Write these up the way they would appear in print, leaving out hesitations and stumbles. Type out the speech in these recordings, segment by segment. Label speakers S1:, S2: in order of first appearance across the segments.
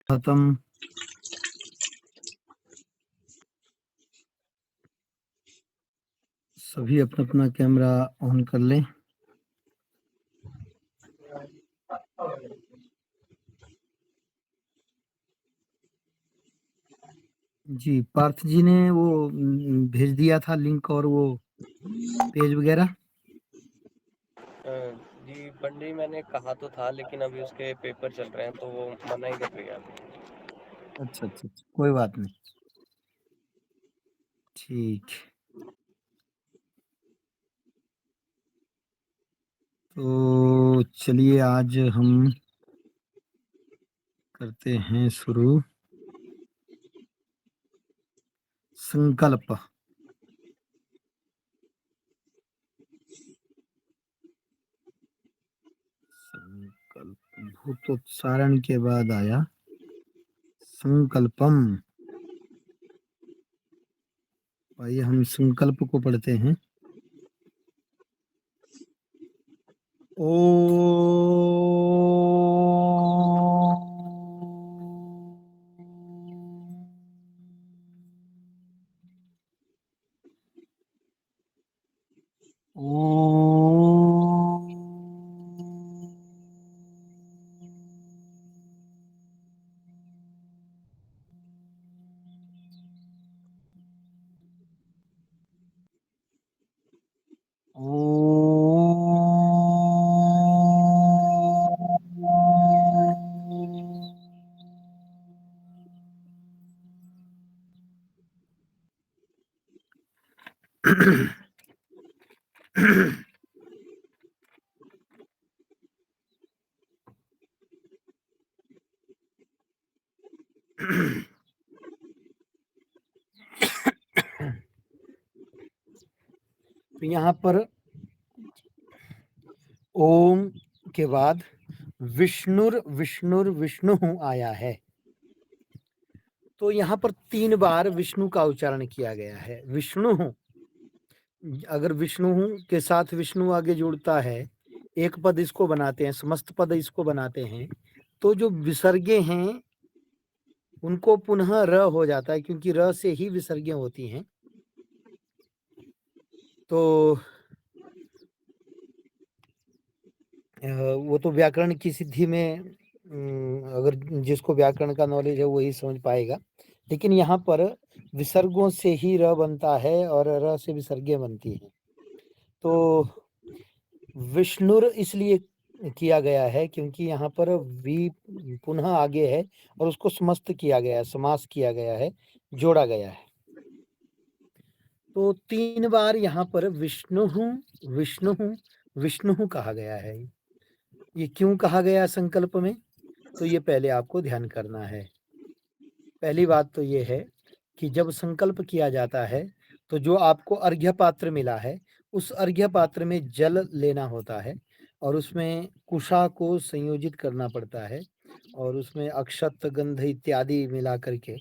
S1: खत्म। सभी अपना अपना कैमरा ऑन कर लें। जी, पार्थ जी ने वो भेज दिया था लिंक और वो पेज वगैरह।
S2: जी पंडित जी, मैंने कहा तो था लेकिन अभी उसके पेपर चल रहे हैं तो वो मना ही कर रही है अभी।
S1: अच्छा अच्छा अच्छा, कोई बात नहीं। ठीक, तो चलिए आज हम करते हैं शुरू। संकल्प। संकल्प भूतोच्चारण के बाद आया संकल्पम। आइए हम संकल्प को पढ़ते हैं। ओ तो यहाँ पर ओम के बाद विष्णुर विष्णुर विष्णु आया है। तो यहाँ पर 3 बार विष्णु का उच्चारण किया गया है। विष्णु, अगर विष्णु के साथ विष्णु आगे जुड़ता है, एक पद इसको बनाते हैं, समस्त पद इसको बनाते हैं, तो जो विसर्गे हैं उनको पुनः र हो जाता है, क्योंकि र से ही विसर्गें होती हैं। तो वो तो व्याकरण की सिद्धि में अगर जिसको व्याकरण का नॉलेज है वही समझ पाएगा। लेकिन यहाँ पर विसर्गों से ही र बनता है और र से विसर्गें बनती हैं। तो विष्णुर इसलिए किया गया है क्योंकि यहाँ पर वी पुनः आगे है और उसको समस्त किया गया है, समास किया गया है, जोड़ा गया है। तो 3 बार यहाँ पर विष्णु विष्णु विष्णु कहा गया है। ये क्यों कहा गया संकल्प में, तो ये पहले आपको ध्यान करना है। पहली बात तो ये है कि जब संकल्प किया जाता है तो जो आपको अर्घ्य पात्र मिला है उस अर्घ्य पात्र में जल लेना होता है और उसमें कुशा को संयोजित करना पड़ता है और उसमें अक्षत गंध इत्यादि मिला करके,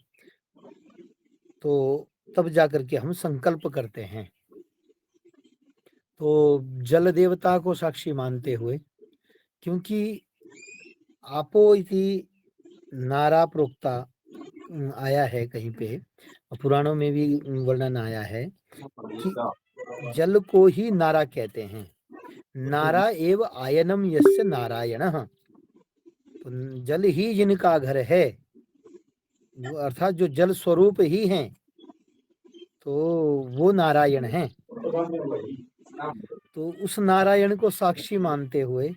S1: तो तब जा करके हम संकल्प करते हैं। तो जल देवता को साक्षी मानते हुए, क्योंकि आपो इति नारा प्रोक्ता आया है कहीं पे, पुराणों में भी वर्णन आया है कि जल को ही नारा कहते हैं। नारा एव आयनम यस्य नारायणः। तो जल ही जिनका घर है, अर्थात जो जल स्वरूप ही हैं, तो वो नारायण हैं। तो उस नारायण को साक्षी मानते हुए,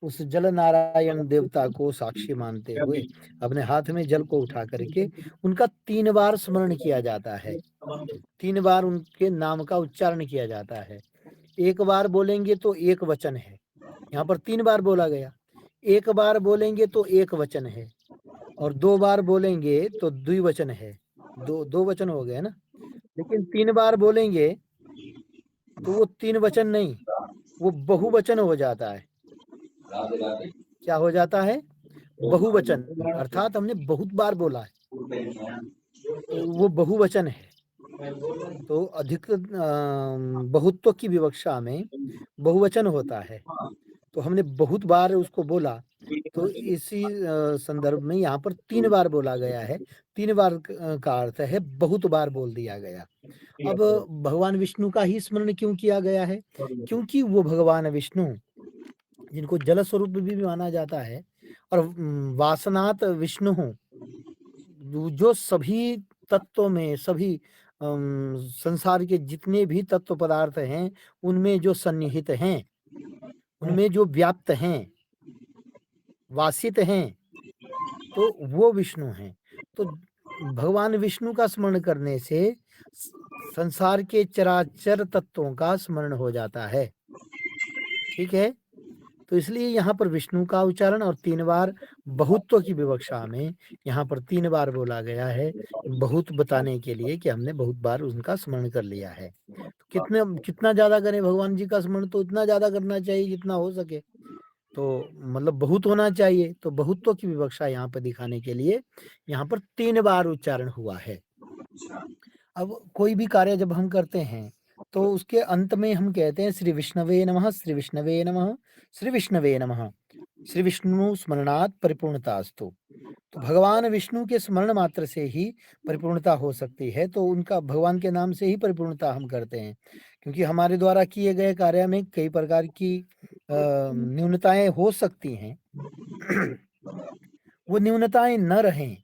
S1: उस जल नारायण देवता को साक्षी मानते हुए अपने हाथ में जल को उठा करके उनका 3 बार स्मरण किया जाता है। 3 बार उनके नाम का उच्चारण किया जाता है। एक बार बोलेंगे तो एक वचन है, यहाँ पर 3 बार बोला गया। एक बार बोलेंगे तो एक वचन है और 2 बार बोलेंगे तो द्विवचन है। 2 वचन हो गए ना। लेकिन 3 बार बोलेंगे तो वो 3 वचन नहीं, वो बहुवचन हो जाता है। क्या हो जाता है? बहुवचन, अर्थात हमने बहुत बार बोला है, तो वो बहुवचन है। तो अधिक बहुत्व की विवक्षा में बहुवचन होता है। तो हमने बहुत बार उसको बोला तो इसी संदर्भ में यहाँ पर 3 बार बोला गया है। 3 बार का अर्थ है बहुत बार बोल दिया गया। अब भगवान विष्णु का ही स्मरण क्यों किया गया है? क्योंकि वो भगवान विष्णु जिनको जल स्वरूप भी माना जाता है और वासनात् विष्णुः जो सभी तत्वों में सभी संसार के जितने भी तत्व पदार्थ हैं, उनमें जो सन्निहित हैं, उनमें जो व्याप्त हैं, वासित हैं, तो वो विष्णु हैं। तो भगवान विष्णु का स्मरण करने से संसार के चराचर तत्वों का स्मरण हो जाता है। ठीक है? तो इसलिए यहाँ पर विष्णु का उच्चारण और 3 बार बहुत्व की विवक्षा में यहाँ पर 3 बार बोला गया है, बहुत बताने के लिए कि हमने बहुत बार उनका स्मरण कर लिया है। कितना ज़्यादा करें भगवान जी का स्मरण, तो उतना ज़्यादा करना चाहिए जितना हो सके। तो मतलब बहुत होना चाहिए, तो बहुत्व की विवक्षा यहाँ पर दिखाने के लिए यहाँ पर 3 बार उच्चारण हुआ है। अब कोई भी कार्य जब हम करते हैं, तो उसके अंत में हम कहते हैं श्री विष्णवे नमः, श्री विष्णवे नमः, श्री विष्णवे नमः। श्री विष्णु स्मरणात् परिपूर्णतास्तु। तो भगवान विष्णु के स्मरण मात्र से ही परिपूर्णता हो सकती है, तो उनका भगवान के नाम से ही परिपूर्णता हम करते हैं। क्योंकि हमारे द्वारा किए गए कार्य में कई प्रकार की न्यूनताएं हो सकती हैं। वो न्यूनताएं न रहें,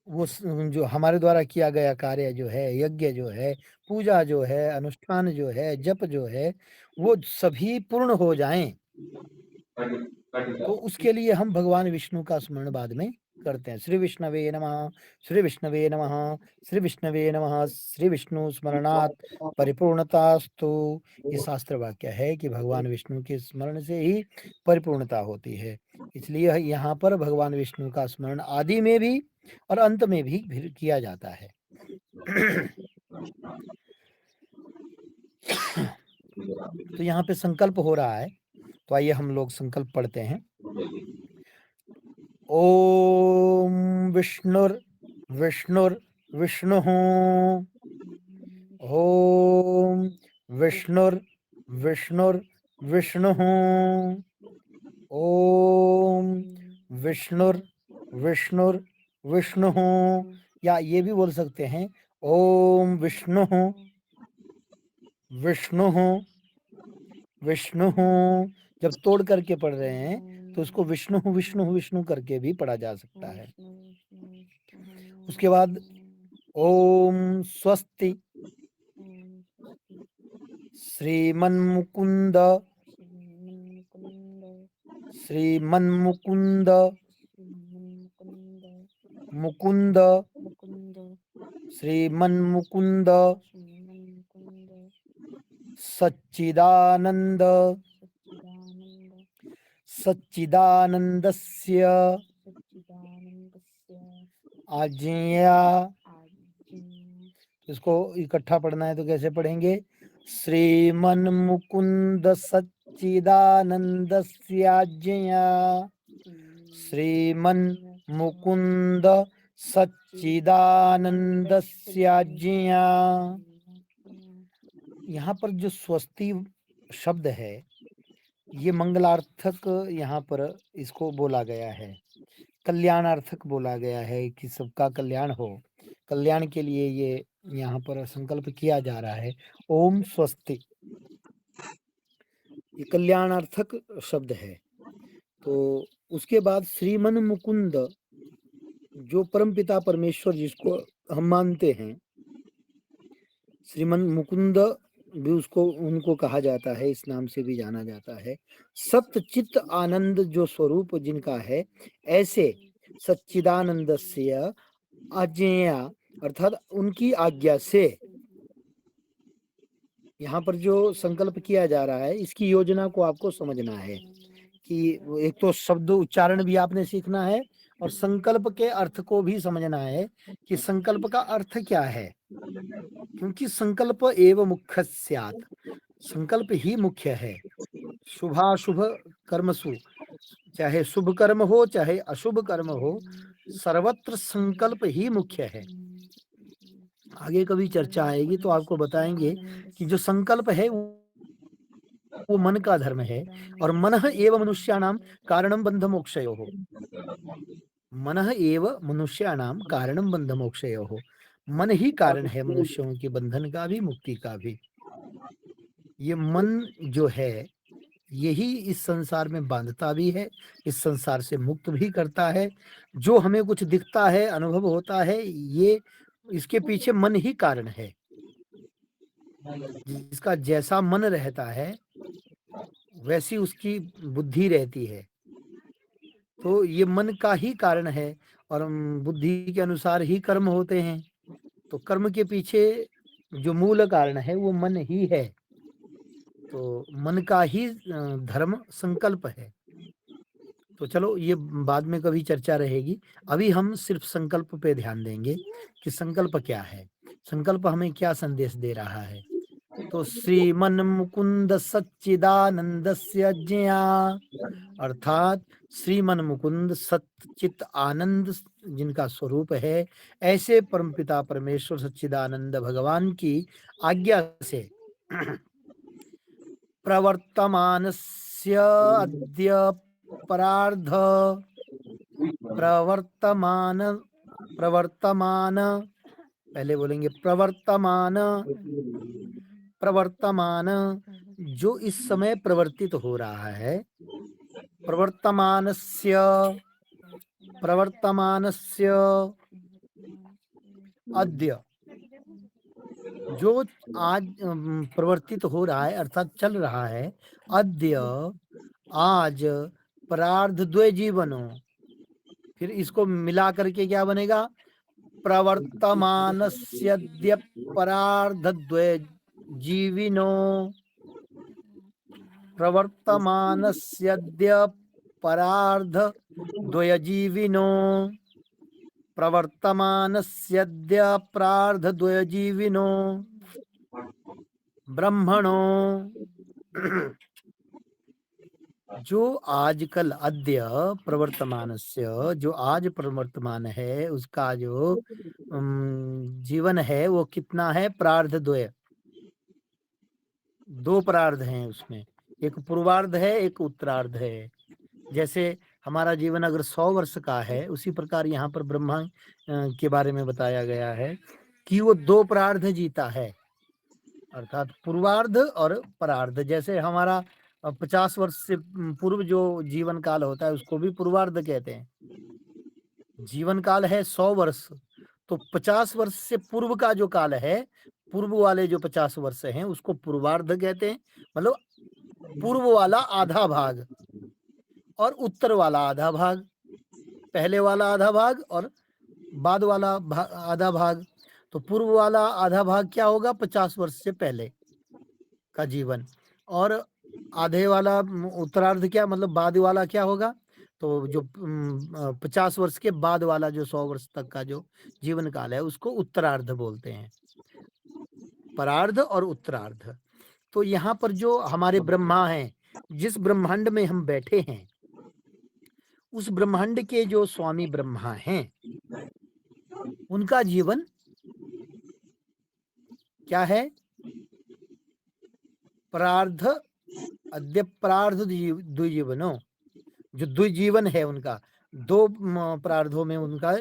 S1: वो जो हमारे द्वारा किया गया कार्य जो है, यज्ञ जो है, पूजा जो है, अनुष्ठान जो है, जप जो है, वो सभी पूर्ण हो जाएं, तो उसके लिए हम भगवान विष्णु का स्मरण बाद में करते हैं। श्री विष्णवे नमः, श्री विष्णवे नमः, श्री विष्णवे नमः, श्री विष्णु स्मरणात् परिपूर्णतास्तु। ये शास्त्र वाक्य है कि भगवान विष्णु के स्मरण से ही परिपूर्णता होती है। इसलिए यहाँ पर भगवान विष्णु का स्मरण आदि में भी और अंत में भी किया जाता है। तो यहाँ पे संकल्प हो रहा है, तो आइए हम लोग संकल्प पढ़ते हैं। ओम विष्णुर विष्णुर विष्णुः। ओम विष्णुर विष्णुर विष्णुः। ओम विष्णुर विष्णुर विष्णुः। या ये भी बोल सकते हैं ओम विष्णुः विष्णुः विष्णुः। जब तोड़ करके पढ़ रहे हैं तो उसको विष्णु विष्णु विष्णु करके भी पढ़ा जा सकता है। उसके बाद ओम स्वस्ति श्रीमन्मुकुंद श्रीमन्मुकुंद मुकुंद श्रीमन्मुकुंद सच्चिदानंद सच्चिदानंदस्य आज्ञया। इसको इकट्ठा पढ़ना है तो कैसे पढ़ेंगे? श्रीमन्मुकुंद सच्चिदानंदस्याज्ञया। श्रीमन्मुकुंद सच्चिदानंदस्याज्ञया। यहाँ पर जो स्वस्ति शब्द है, ये मंगलार्थक यहाँ पर इसको बोला गया है, कल्याणार्थक बोला गया है कि सबका कल्याण हो। कल्याण के लिए ये यहाँ पर संकल्प किया जा रहा है। ओम स्वस्ति, ये कल्याणार्थक शब्द है। तो उसके बाद श्रीमन मुकुंद, जो परमपिता परमेश्वर जिसको हम मानते हैं, श्रीमन मुकुंद भी उसको उनको कहा जाता है, इस नाम से भी जाना जाता है। सत्चित आनंद जो स्वरूप जिनका है, ऐसे सच्चिदानंदस्य आज्ञया, अर्थात उनकी आज्ञा से। यहाँ पर जो संकल्प किया जा रहा है, इसकी योजना को आपको समझना है कि एक तो शब्द उच्चारण भी आपने सीखना है और संकल्प के अर्थ को भी समझना है कि संकल्प का अर्थ क्या है। क्योंकि संकल्प एव मुख्य स्यात्, संकल्प ही मुख्य है। शुभाशुभ कर्मसु, चाहे शुभ कर्म हो चाहे अशुभ कर्म हो, सर्वत्र संकल्प ही मुख्य है। आगे कभी चर्चा आएगी तो आपको बताएंगे कि जो संकल्प है वो मन का धर्म है। और मनः एव मनुष्याणां कारणं बन्धमोक्षयोः। मनः एव मनुष्याणां कारणं बन्धमोक्षयोः। मन ही कारण है मनुष्यों के बंधन का भी, मुक्ति का भी। ये मन जो है यही इस संसार में बांधता भी है, इस संसार से मुक्त भी करता है। जो हमें कुछ दिखता है, अनुभव होता है, ये इसके पीछे मन ही कारण है। जिसका जैसा मन रहता है वैसी उसकी बुद्धि रहती है। तो ये मन का ही कारण है और बुद्धि के अनुसार ही कर्म होते हैं। तो कर्म के पीछे जो मूल कारण है वो मन ही है। तो मन का ही धर्म संकल्प है। तो चलो ये बाद में कभी चर्चा रहेगी। अभी हम सिर्फ संकल्प पे ध्यान देंगे कि संकल्प क्या है, संकल्प हमें क्या संदेश दे रहा है। तो श्रीमन मुकुंद सच्चिदानंदस्य ज्ञा, अर्थात श्रीमन मुकुंद सच्चित आनंद जिनका स्वरूप है, ऐसे परमपिता परमेश्वर सच्चिदानंद भगवान की आज्ञा से प्रवर्तमानस्य अद्य परार्ध प्रवर्तमान प्रवर्तमान पहले बोलेंगे प्रवर्तमान जो इस समय प्रवर्तित हो रहा है, प्रवर्तमानस्य अद्य जो आज प्रवर्तित हो रहा है अर्थात चल रहा है, अद्य आज, परार्ध द्वय जीवनो, फिर इसको मिला करके क्या बनेगा, प्रवर्तमानस्यद्य परार्ध द्वय जीविनो, प्रवर्तमानस्यद्य परार्ध द्वय जीविनो, प्रवर्तमानस्यद्य परार्ध द्वय जीविनो ब्रह्मणो। जो आजकल अद्य प्रवर्तमानस्य, जो आज प्रवर्तमान है उसका जो जीवन है वो कितना है, प्रार्ध द्वय, दो प्रार्ध हैं उसमें, एक पूर्वार्ध है एक उत्तरार्ध है। जैसे हमारा जीवन अगर 100 वर्ष का है, उसी प्रकार यहाँ पर ब्रह्मा के बारे में बताया गया है कि वो दो प्रार्ध जीता है, अर्थात पूर्वार्ध और परार्ध। जैसे हमारा 50 वर्ष से पूर्व जो जीवन काल होता है उसको भी पूर्वार्ध कहते हैं। जीवन काल है 100 वर्ष, तो 50 वर्ष से पूर्व का जो काल है, पूर्व वाले जो 50 वर्ष हैं उसको पूर्वार्ध कहते हैं, मतलब पूर्व वाला आधा भाग और उत्तर वाला आधा भाग, पहले वाला आधा भाग और बाद वाला आधा भाग। तो पूर्व वाला आधा भाग क्या होगा, 50 वर्ष से पहले का जीवन, और आधे वाला उत्तरार्ध क्या मतलब बाद वाला क्या होगा, तो जो 50 वर्ष के बाद वाला जो 100 वर्ष तक का जो जीवन काल है उसको उत्तरार्ध बोलते हैं, परार्ध और उत्तरार्ध। तो यहाँ पर जो हमारे ब्रह्मा हैं, जिस ब्रह्मांड में हम बैठे हैं, उस ब्रह्मांड के जो स्वामी ब्रह्मा हैं उनका जीवन क्या है, परार्ध अद्य परार्ध द्विजीवनो, जो द्विजीवन है उनका, दो प्रार्धों में उनका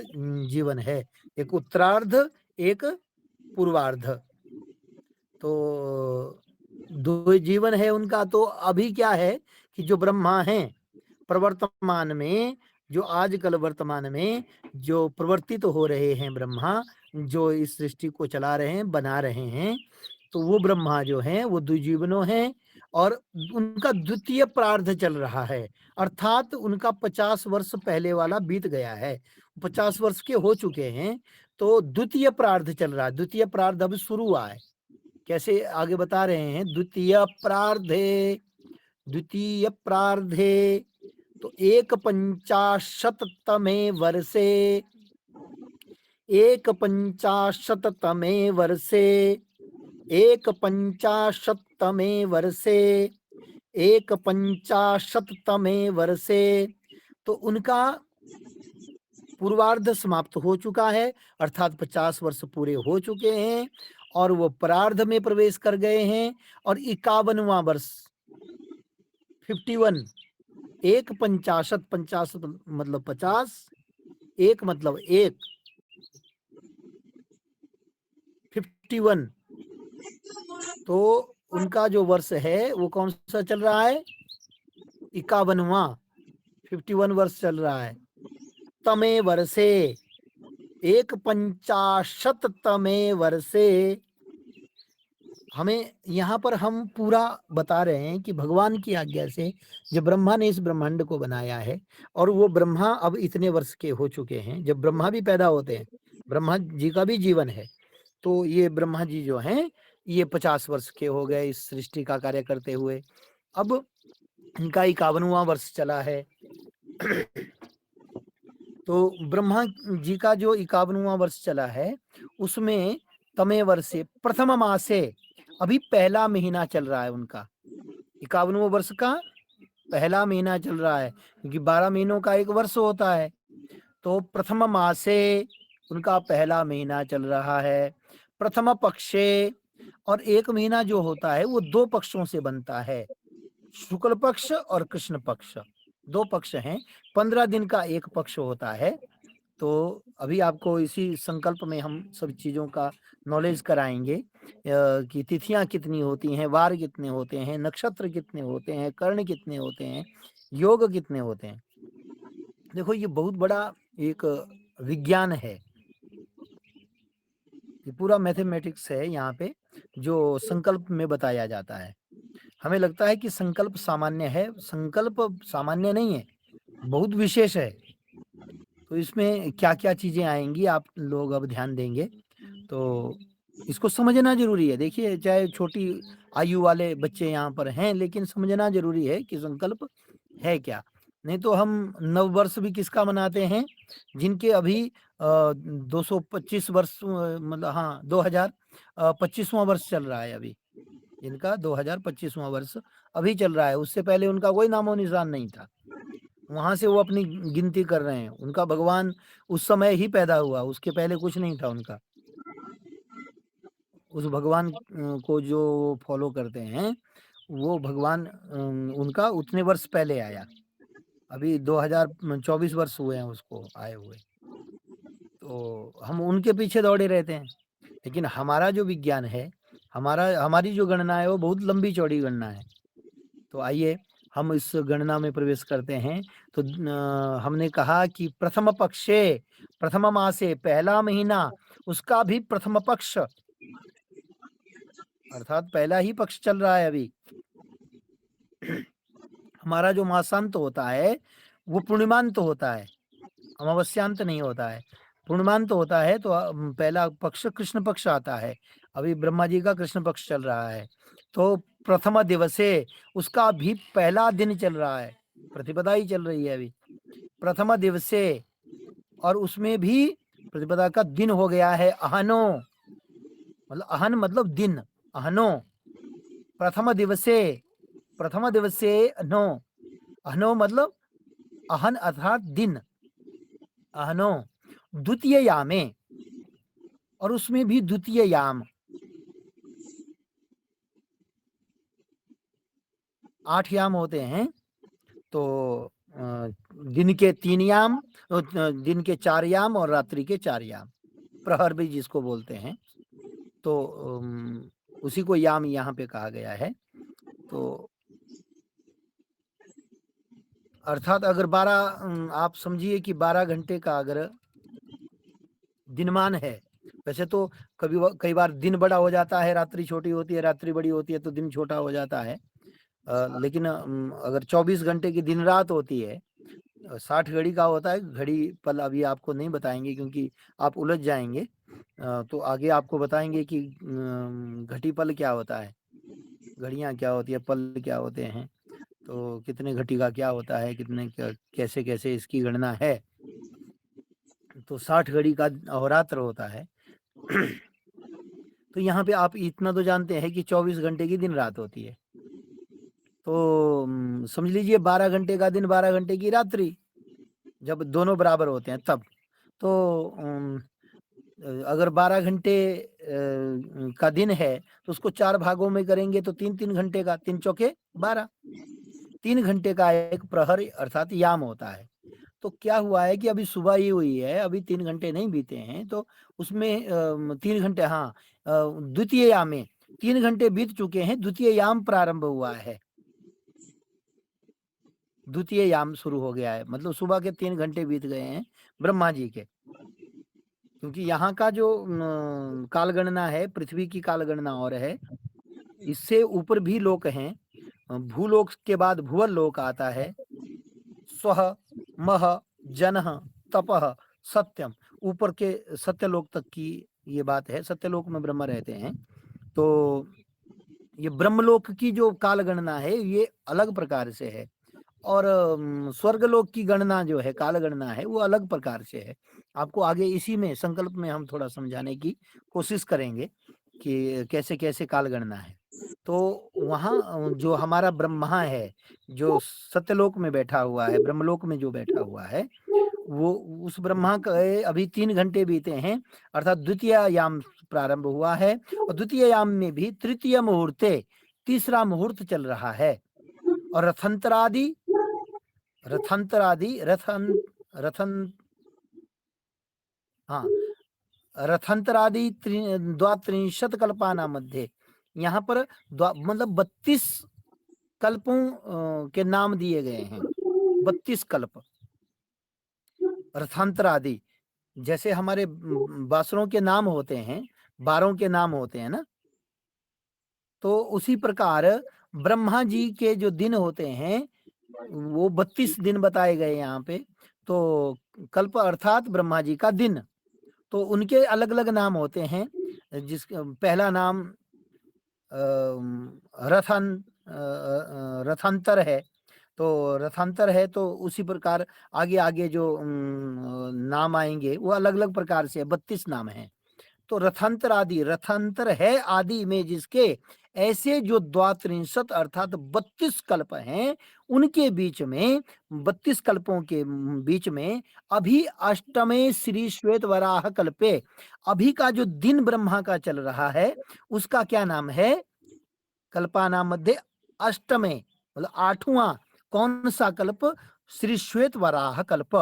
S1: जीवन है, एक उत्तरार्ध एक पूर्वार्ध। तो दो जीवन है उनका। तो अभी क्या है कि जो ब्रह्मा हैं प्रवर्तमान में, जो आजकल वर्तमान में जो प्रवर्तित हो रहे हैं ब्रह्मा, जो इस सृष्टि को चला रहे हैं, बना रहे हैं, तो वो ब्रह्मा जो हैं वो द्विजीवनों हैं और उनका द्वितीय प्रार्ध चल रहा है, अर्थात उनका 50 वर्ष पहले वाला बीत गया है, 50 वर्ष के हो चुके हैं, तो द्वितीय प्रार्ध चल रहा है। द्वितीय प्रार्ध अब शुरू हुआ है, कैसे आगे बता रहे हैं, द्वितीय प्रार्धे तो 150तमे वर्षे, 150तमे वर्षे, 150तमे वर्षे, 150तमे वर्षे, तो उनका पूर्वार्ध समाप्त हो चुका है, अर्थात 50 वर्ष पूरे हो चुके हैं और वो परार्ध में प्रवेश कर गए हैं और 51वां वर्ष 51, एक पंचाशत, पंचाशत मतलब 50, एक मतलब एक, 51। तो उनका जो वर्ष है वो कौन सा चल रहा है? 51वां, 51 वर्ष चल रहा है। तमे वर्षे, एक पंचाशत तमे वर्षे। हमें यहाँ पर हम पूरा बता रहे हैं कि भगवान की आज्ञा से जब ब्रह्मा ने इस ब्रह्मांड को बनाया है, और वो ब्रह्मा अब इतने वर्ष के हो चुके हैं, जब ब्रह्मा भी पैदा होते हैं, ब्रह्मा जी का भी जीवन है, तो ये ब्रह्मा जी जो हैं ये 50 वर्ष के हो गए इस सृष्टि का कार्य करते हुए। अब इनका 51वां वर्ष चला है। तो ब्रह्मा जी का जो 51वां वर्ष चला है, उसमें तमे वर्षे प्रथम मासे, अभी पहला महीना चल रहा है उनका। 51वां वर्ष का पहला महीना चल रहा है, क्योंकि 12 महीनों का एक वर्ष होता है। तो प्रथम मासे उनका पहला महीना चल रहा है। प्रथम पक्षे, और एक महीना जो होता है वो 2 पक्षों से बनता है, शुक्ल पक्ष और कृष्ण पक्ष, 2 पक्ष हैं। 15 दिन का एक पक्ष होता है। तो अभी आपको इसी संकल्प में हम सब चीज़ों का नॉलेज कराएंगे कि तिथियां कितनी होती हैं, वार कितने होते हैं, नक्षत्र कितने होते हैं, कर्ण कितने होते हैं, योग कितने होते हैं। देखो ये बहुत बड़ा एक विज्ञान है, ये पूरा मैथमेटिक्स है यहाँ पे जो संकल्प में बताया जाता है। हमें लगता है कि संकल्प सामान्य है, संकल्प सामान्य नहीं है, बहुत विशेष है। तो इसमें क्या-क्या चीज़ें आएँगी आप लोग अब ध्यान देंगे, तो इसको समझना ज़रूरी है। देखिए चाहे छोटी आयु वाले बच्चे यहाँ पर हैं, लेकिन समझना ज़रूरी है कि संकल्प है क्या? नहीं तो हम नववर्ष भी किसका मनाते हैं? जिनके अभी 225 वर्ष मतलब हाँ, 2025वां वर्ष चल रहा है अभी। जिनका 2025वां वर्ष अभी चल रहा है, उससे पहले उनका कोई नामो-निशान नहीं था। वहाँ से वो अपनी गिनती कर रहे हैं। उनका भगवान उस समय ही पैदा हुआ, उसके पहले कुछ नहीं था उनका। उस भगवान को जो फॉलो करते हैं, वो भगवान उनका उतने वर्ष पहले आया। अभी 2024 वर्ष हुए हैं उसको आए हुए। तो हम उनके पीछे दौड़े रहते हैं। लेकिन हमारा जो विज्ञान है, हमारी जो गणना है वो बहुत लंबी-चौड़ी गणना है। तो आइए हम इस गणना में प्रवेश करते हैं। तो हमने कहा कि प्रथम पक्षे, प्रथम मासे, पहला महीना, उसका भी प्रथम पक्ष, अर्थात पहला ही पक्ष चल रहा है अभी। हमारा जो मासांत होता है वो पूर्णिमांत होता है, अमावस्यांत नहीं होता है। पूर्णिमांत होता है तो पहला पक्ष कृष्ण पक्ष आता है। अभी ब्रह्मा जी का कृष्ण पक्ष चल रहा है। तो प्रथम दिवसे, उसका भी पहला दिन चल रहा है, प्रतिपदा ही चल रही है अभी। प्रथम दिवसे, और उसमें भी प्रतिपदा का दिन हो गया है अहनो, मतलब अहन मतलब दिन, अहनो। प्रथम दिवसे, प्रथम दिवसे नो, अहनो मतलब अहन अर्थात दिन, अहनो। द्वितीय यामे, और उसमें भी द्वितीय याम, 8 याम होते हैं। तो दिन के 3 याम, दिन के 4 याम और रात्रि के 4 याम, प्रहर भी जिसको बोलते हैं। तो उसी को याम यहाँ पे कहा गया है। तो अर्थात अगर 12 आप समझिए कि 12 घंटे का अगर दिनमान है, वैसे तो कई बार दिन बड़ा हो जाता है, रात्रि छोटी होती है, रात्रि बड़ी होती है, तो दिन छोटा हो जाता है। लेकिन अगर 24 घंटे की दिन रात होती है, 60 घड़ी का होता है, घड़ी पल अभी आपको नहीं बताएंगे क्योंकि आप उलझ जाएंगे। तो आगे आपको बताएंगे कि घटी पल क्या होता है, घड़ियाँ क्या होती है, पल क्या होते हैं, तो कितने घटी का क्या होता है, कितने कैसे कैसे इसकी गणना है। तो 60 घड़ी का अहोरात्र होता है। तो यहाँ पे आप इतना तो जानते हैं कि 24 घंटे की दिन रात होती है। तो समझ लीजिए 12 घंटे का दिन, 12 घंटे की रात्रि, जब दोनों बराबर होते हैं तब। तो अगर 12 घंटे का दिन है तो उसको 4 भागों में करेंगे तो 3-3 घंटे का, 3 चौके 12। 3 घंटे का एक प्रहर अर्थात याम होता है। तो क्या हुआ है कि अभी सुबह ही हुई है, अभी 3 घंटे नहीं बीते हैं, तो उसमें 3 घंटे, हाँ, द्वितीय याम में 3 घंटे बीत चुके हैं, द्वितीय याम प्रारंभ हुआ है। द्वितीय याम शुरू हो गया है, मतलब सुबह के 3 घंटे बीत गए हैं ब्रह्मा जी के। क्योंकि यहाँ का जो कालगणना है, पृथ्वी की कालगणना और है, इससे ऊपर भी लोक हैं। भूलोक के बाद भुवन लोक आता है। स्वः, मह, जनः, तपः, सत्यम, ऊपर के सत्यलोक तक की ये बात है। सत्यलोक में ब्रह्मा रहते हैं। तो ये ब्रह्मलोक की जो कालगणना है ये अलग प्रकार से है, और स्वर्गलोक की गणना जो है, काल गणना है, वो अलग प्रकार से है। आपको आगे इसी में संकल्प में हम थोड़ा समझाने की कोशिश करेंगे कि कैसे कैसे काल गणना है। तो वहाँ जो हमारा ब्रह्मा है, जो सत्यलोक में बैठा हुआ है, ब्रह्मलोक में जो बैठा हुआ है, वो उस ब्रह्मा के अभी 3 घंटे बीते हैं, अर्थात द्वितीय याम प्रारंभ हुआ है, और द्वितीय याम में भी तृतीय मुहूर्ते, तीसरा मुहूर्त चल रहा है। और रथंतरादि रथांतरादि रथन रथन हाँ, रथांतरादि द्वात्रिंशत कल्पाना मध्ये, यहाँ पर मतलब 32 कल्पों के नाम दिए गए हैं। 32 कल्प रथांतरादि, जैसे हमारे बासुरों के नाम होते हैं, 12 के नाम होते हैं ना, तो उसी प्रकार ब्रह्मा जी के जो दिन होते हैं वो 32 दिन बताए गए यहाँ पे। तो कल्प अर्थात ब्रह्मा जी का दिन, तो उनके अलग अलग नाम होते हैं। जिस पहला नाम रथांतर है। तो रथांतर है, तो उसी प्रकार आगे आगे जो नाम आएंगे वो अलग अलग प्रकार से 32 नाम हैं। तो रथांतर आदि, रथांतर है आदि में जिसके, ऐसे जो द्वात्रिंशत अर्थात 32 कल्प हैं, उनके बीच में, 32 कल्पों के बीच में अभी अष्टमे श्री श्वेत वराह कल्पे, अभी का जो दिन ब्रह्मा का चल रहा है उसका क्या नाम है? कल्पानाम मध्य अष्टमे, मतलब 8वां कौन सा कल्प? श्री श्वेत वराह कल्प।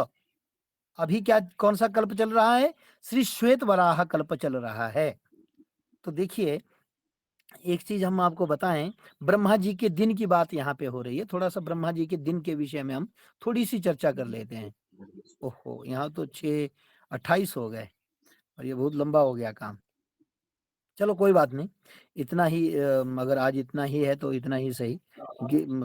S1: अभी क्या, कौन सा कल्प चल रहा है? श्री श्वेत वराह कल्प चल रहा है। तो देखिए, एक चीज हम आपको बताएं, ब्रह्मा जी के दिन की बात यहाँ पे हो रही है। थोड़ा सा ब्रह्मा जी के दिन के विषय में हम थोड़ी सी चर्चा कर लेते हैं। ओहो, यहाँ तो 6:28 हो गए और ये बहुत लंबा हो गया काम। चलो कोई बात नहीं, इतना ही अगर आज इतना ही है तो इतना ही सही,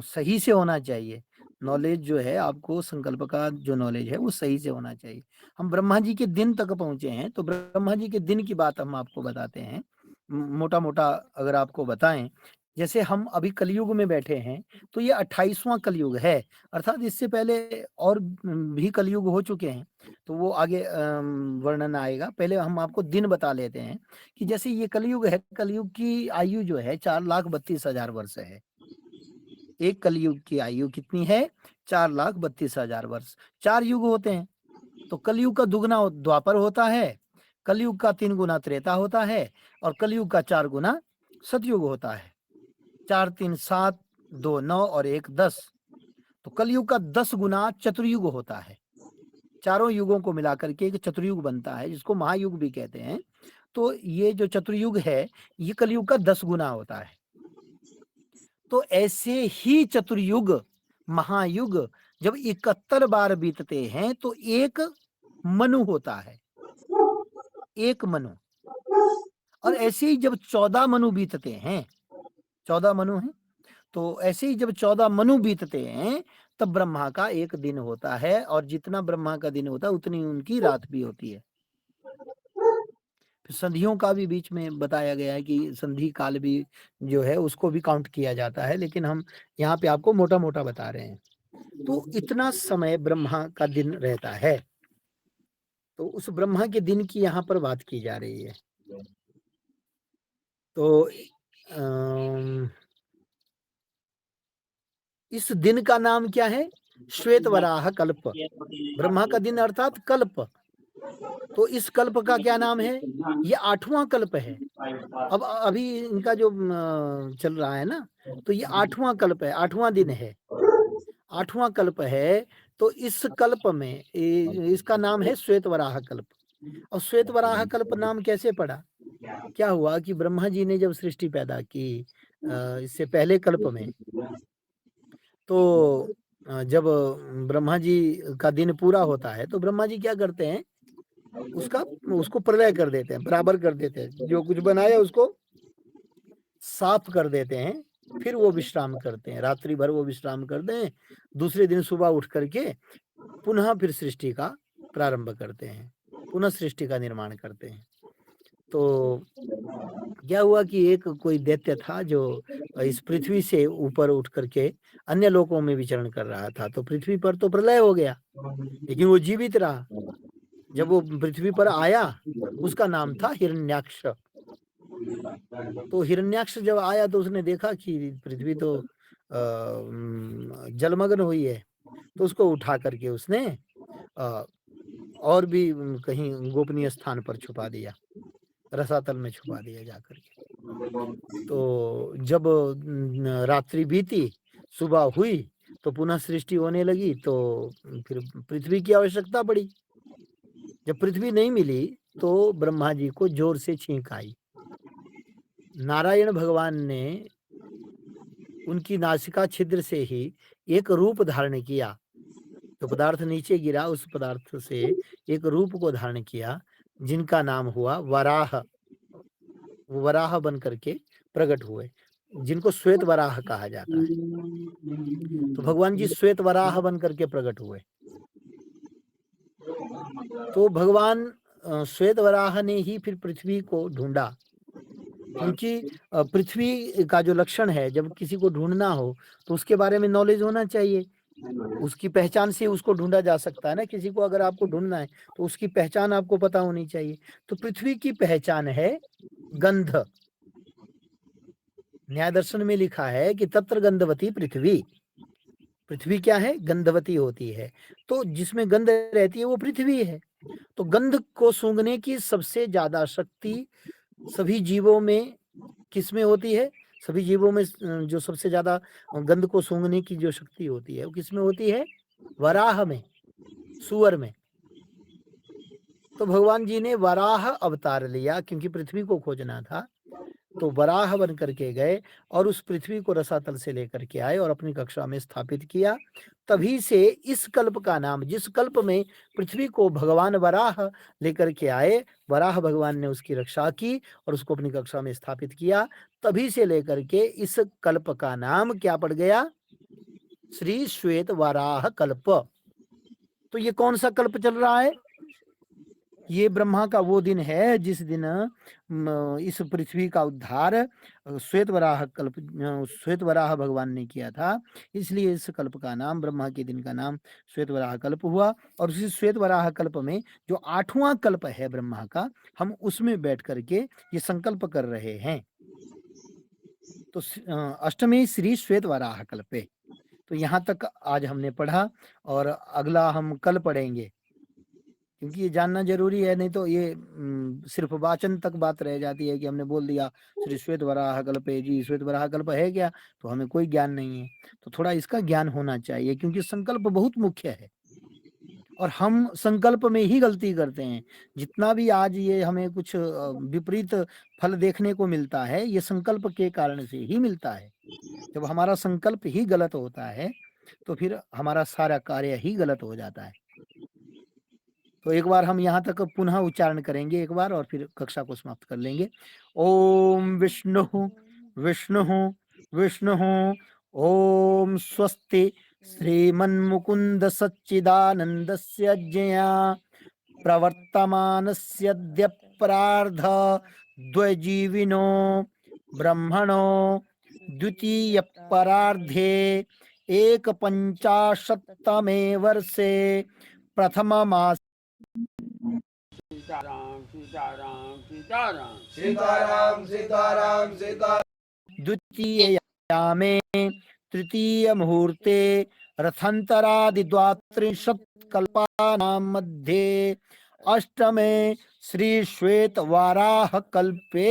S1: सही से होना चाहिए। नॉलेज जो है, आपको संकल्प का जो नॉलेज है वो सही से होना चाहिए। हम ब्रह्मा जी के दिन तक पहुंचे हैं, तो ब्रह्मा जी के दिन की बात हम आपको बताते हैं। मोटा मोटा अगर आपको बताएं, जैसे हम अभी कलयुग में बैठे हैं, तो ये 28वां कलयुग है। अर्थात इससे पहले और भी कलयुग हो चुके हैं, तो वो आगे वर्णन आएगा। पहले हम आपको दिन बता लेते हैं कि जैसे ये कलयुग है, कलयुग की आयु जो है 4,32,000 वर्ष है। एक कलयुग की आयु कितनी है? 4,32,000 वर्ष। 4 युग होते हैं, तो कलयुग का दुगना द्वापर होता है, कलयुग का 3 गुना त्रेता होता है, और कलयुग का 4 गुना सतयुग होता है। 4 3 7, 2 9 और 1 10, तो कलयुग का 10 गुना चतुर्युग होता है। चारों युगों को मिलाकर के एक चतुर्युग बनता है, जिसको महायुग भी कहते हैं। तो ये जो चतुर्युग है, ये कलयुग का 10 गुना होता है। तो ऐसे ही चतुर्युग, महायुग जब 71 बार बीतते हैं, तो एक मनु होता है, एक मनु। और ऐसे ही जब 14 मनु बीतते हैं, 14 मनु हैं, तो ऐसे ही जब 14 मनु बीतते हैं, तब ब्रह्मा का एक दिन होता है, और जितना ब्रह्मा का दिन होता है उतनी उनकी रात भी होती है। फिर संधियों का भी बीच में बताया गया है कि संधि काल भी जो है उसको भी काउंट किया जाता है, लेकिन हम यहाँ पे आपको मोटा मोटा बता रहे हैं। तो इतना समय ब्रह्मा का दिन रहता है, तो उस ब्रह्मा के दिन की यहाँ पर बात की जा रही है। तो इस दिन का नाम क्या है? श्वेत वराह कल्प। ब्रह्मा का दिन अर्थात कल्प। तो इस कल्प का क्या नाम है? ये 8वां कल्प है। अब अभी इनका जो चल रहा है ना, तो ये 8वां कल्प है, 8वां दिन है। 8वां कल्प है, तो इस कल्प में इसका नाम है श्वेत वराह कल्प। और श्वेत वराह कल्प नाम कैसे पड़ा? क्या हुआ कि ब्रह्मा जी ने जब सृष्टि पैदा की इससे पहले कल्प में, तो जब ब्रह्मा जी का दिन पूरा होता है तो ब्रह्मा जी क्या करते हैं, उसको प्रलय कर देते हैं, बराबर कर देते हैं, जो कुछ बनाया उसको साफ कर देते हैं। फिर वो विश्राम करते हैं, रात्रि भर वो विश्राम करते हैं, दूसरे दिन सुबह उठ करके पुनः फिर सृष्टि का प्रारंभ करते हैं, पुनः सृष्टि का निर्माण करते हैं। तो क्या हुआ कि एक कोई दैत्य था जो इस पृथ्वी से ऊपर उठ करके अन्य लोकों में विचरण कर रहा था, तो पृथ्वी पर तो प्रलय हो गया, लेकिन वो जीवित रहा। जब वो पृथ्वी पर आया, उसका नाम था हिरण्याक्ष। तो हिरण्याक्ष जब आया तो उसने देखा कि पृथ्वी तो जलमग्न हुई है, तो उसको उठा करके उसने और भी कहीं गोपनीय स्थान पर छुपा दिया, रसातल में छुपा दिया जाकर के। तो जब रात्रि बीती, सुबह हुई, तो पुनः सृष्टि होने लगी, तो फिर पृथ्वी की आवश्यकता पड़ी। जब पृथ्वी नहीं मिली, तो ब्रह्मा जी को जोर से छींक आई। नारायण भगवान ने उनकी नासिका छिद्र से ही एक रूप धारण किया। जो पदार्थ नीचे गिरा, उस पदार्थ से एक रूप को धारण किया, जिनका नाम हुआ वराह। वो वराह बन करके प्रकट हुए, जिनको श्वेत वराह कहा जाता है। तो भगवान जी श्वेत वराह बन करके प्रकट हुए। तो भगवान श्वेत वराह ने ही फिर पृथ्वी को ढूंढा, क्योंकि पृथ्वी का जो लक्षण है, जब किसी को ढूंढना हो तो उसके बारे में नॉलेज होना चाहिए। उसकी पहचान से उसको ढूंढा जा सकता है ना। किसी को अगर आपको ढूंढना है तो उसकी पहचान आपको पता होनी चाहिए। तो पृथ्वी की पहचान है गंध। न्याय दर्शन में लिखा है कि तत्र गंधवती पृथ्वी। पृथ्वी क्या है? गंधवती होती है। तो जिसमें गंध रहती है वो पृथ्वी है। तो गंध को सूंघने की सबसे ज्यादा शक्ति सभी जीवों में किसमें होती है? सभी जीवों में जो सबसे ज्यादा गंध को सूंघने की जो शक्ति होती है वो किसमें होती है? वराह में, सुअर में। तो भगवान जी ने वराह अवतार लिया, क्योंकि पृथ्वी को खोजना था। तो वराह बन करके गए और उस पृथ्वी को रसातल से लेकर के आए और अपनी कक्षा में स्थापित किया। तभी से इस कल्प का नाम, जिस कल्प में पृथ्वी को भगवान वराह लेकर के आए, वराह भगवान ने उसकी रक्षा की और उसको अपनी कक्षा में स्थापित किया। तभी से लेकर के इस कल्प का नाम क्या पड़ गया? श्री श्वेत वराह कल्प। तो ये कौन सा कल्प चल रहा है? ये ब्रह्मा का वो दिन है जिस दिन इस पृथ्वी का उद्धार श्वेत वराह कल्प, श्वेत वराह भगवान ने किया था। इसलिए इस कल्प का नाम, ब्रह्मा के दिन का नाम श्वेत वराह कल्प हुआ। और उसी श्वेत वराह कल्प में जो 8वां कल्प है ब्रह्मा का, हम उसमें बैठ करके ये संकल्प कर रहे हैं। तो अष्टमी श्री श्वेत वराह कल्पे। तो यहाँ तक आज हमने पढ़ा और अगला हम कल पढ़ेंगे, क्योंकि ये जानना जरूरी है। नहीं तो ये सिर्फ वाचन तक बात रह जाती है कि हमने बोल दिया श्री श्वेत वराह कल्प है जी, श्वेत वराह कल्प है क्या, तो हमें कोई ज्ञान नहीं है। तो थोड़ा इसका ज्ञान होना चाहिए, क्योंकि संकल्प बहुत मुख्य है और हम संकल्प में ही गलती करते हैं। जितना भी आज ये हमें कुछ विपरीत फल देखने को मिलता है, ये संकल्प के कारण से ही मिलता है। जब हमारा संकल्प ही गलत होता है तो फिर हमारा सारा कार्य ही गलत हो जाता है। तो एक बार हम यहाँ तक पुनः उच्चारण करेंगे एक बार और फिर कक्षा को समाप्त कर लेंगे। ओम विष्णु विष्णु विष्णु। ओम स्वस्ति श्रीमन्मुकुंद सच्चिदानंदस्य ज्ञया प्रवर्तमानस्यद्य प्रार्ध द्वैजीविनो ब्रह्मणो द्वितीय परार्धे एक पंचाशत्तमे वर्षे प्रथम मास
S3: सीताराम सीताराम सीताराम
S4: सीताराम सीताराम सीताराम।
S1: द्वितीयामे तृतीय मुहूर्ते रथांतरादि द्वात्रिंशत् कल्पानां मध्ये अष्टमे श्री श्वेत वाराह कल्पे।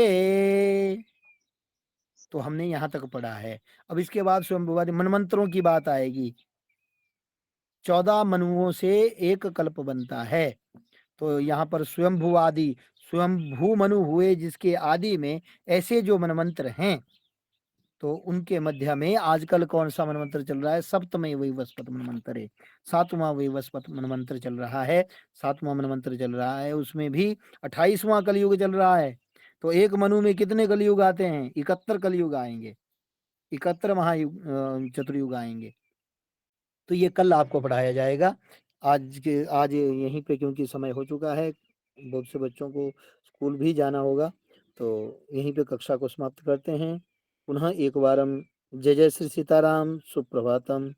S1: तो हमने यहाँ तक पढ़ा है। अब इसके बाद स्वयंभुवादि मनमंत्रों की बात आएगी। 14 मनुओं से एक कल्प बनता है। तो यहाँ पर स्वयंभू आदि, स्वयंभू मनु हुए जिसके आदि में ऐसे जो मनमंत्र हैं, तो उनके मध्य में आजकल कौन सा मनमंत्र चल रहा है? सप्तमय वैवस्वत मनमंत्र है, 7वां वैवस्वत मनमंत्र चल रहा है। 7वां मनमंत्र चल रहा है, उसमें भी 28वां कलयुग चल रहा है। तो एक मनु में कितने कलयुग आते हैं? 71 कलयुग आएंगे, 71 महायुग चतुर्युग आएंगे। तो ये कल आपको पढ़ाया जाएगा। आज यहीं पे, क्योंकि समय हो चुका है, बहुत से बच्चों को स्कूल भी जाना होगा, तो यहीं पे कक्षा को समाप्त करते हैं। पुनः एक बारम जय जय श्री सीताराम, सुप्रभातम।